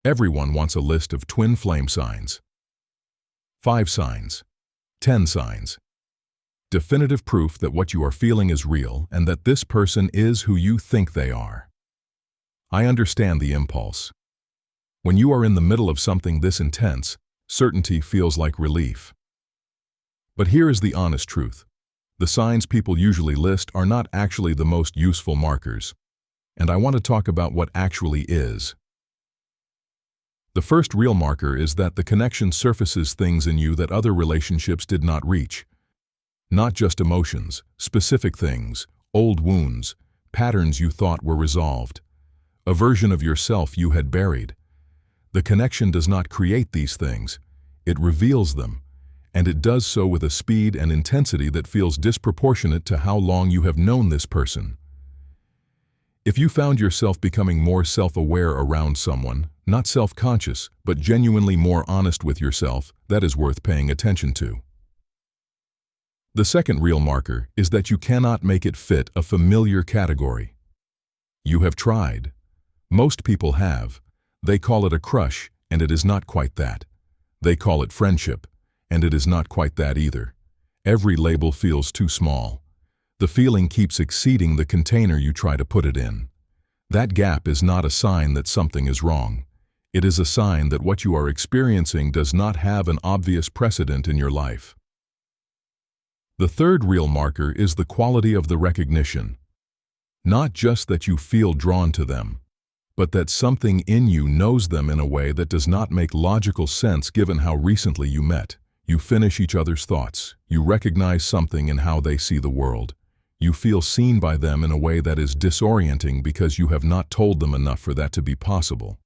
Everyone wants a list of twin flame signs. 5 signs. 10 signs. Definitive proof that what you are feeling is real and that this person is who you think they are. I understand the impulse. When you are in the middle of something this intense, certainty feels like relief. But here is the honest truth. The signs people usually list are not actually the most useful markers. And I want to talk about what actually is. The first real marker is that the connection surfaces things in you that other relationships did not reach. Not just emotions, specific things, old wounds, patterns you thought were resolved, a version of yourself you had buried. The connection does not create these things, it reveals them, and it does so with a speed and intensity that feels disproportionate to how long you have known this person. If you found yourself becoming more self-aware around someone, not self-conscious, but genuinely more honest with yourself, that is worth paying attention to. The second real marker is that you cannot make it fit a familiar category. You have tried. Most people have. They call it a crush, and it is not quite that. They call it friendship, and it is not quite that either. Every label feels too small. The feeling keeps exceeding the container you try to put it in. That gap is not a sign that something is wrong. It is a sign that what you are experiencing does not have an obvious precedent in your life. The third real marker is the quality of the recognition. Not just that you feel drawn to them, but that something in you knows them in a way that does not make logical sense given how recently you met. You finish each other's thoughts. You recognize something in how they see the world. You feel seen by them in a way that is disorienting because you have not told them enough for that to be possible.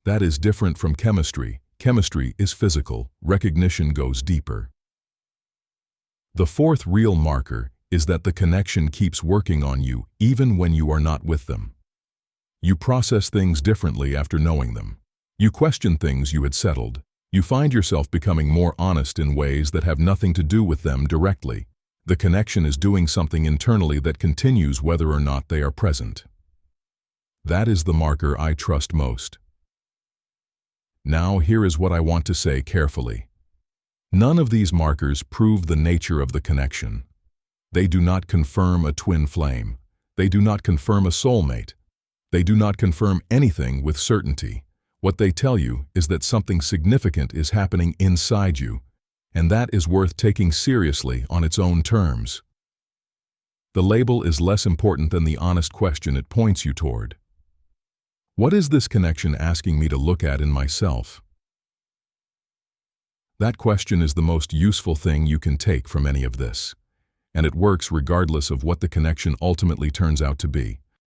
That is different from chemistry. Chemistry is physical. Recognition goes deeper. The fourth real marker is that the connection keeps working on you even when you are not with them. You process things differently after knowing them. You question things you had settled. You find yourself becoming more honest in ways that have nothing to do with them directly. The connection is doing something internally that continues whether or not they are present. That is the marker I trust most. Now, here is what I want to say carefully. None of these markers prove the nature of the connection. They do not confirm a twin flame. They do not confirm a soulmate. They do not confirm anything with certainty. What they tell you is that something significant is happening inside you, and that is worth taking seriously on its own terms. The label is less important than the honest question it points you toward. What is this connection asking me to look at in myself? That question is the most useful thing you can take from any of this, and it works regardless of what the connection ultimately turns out to be.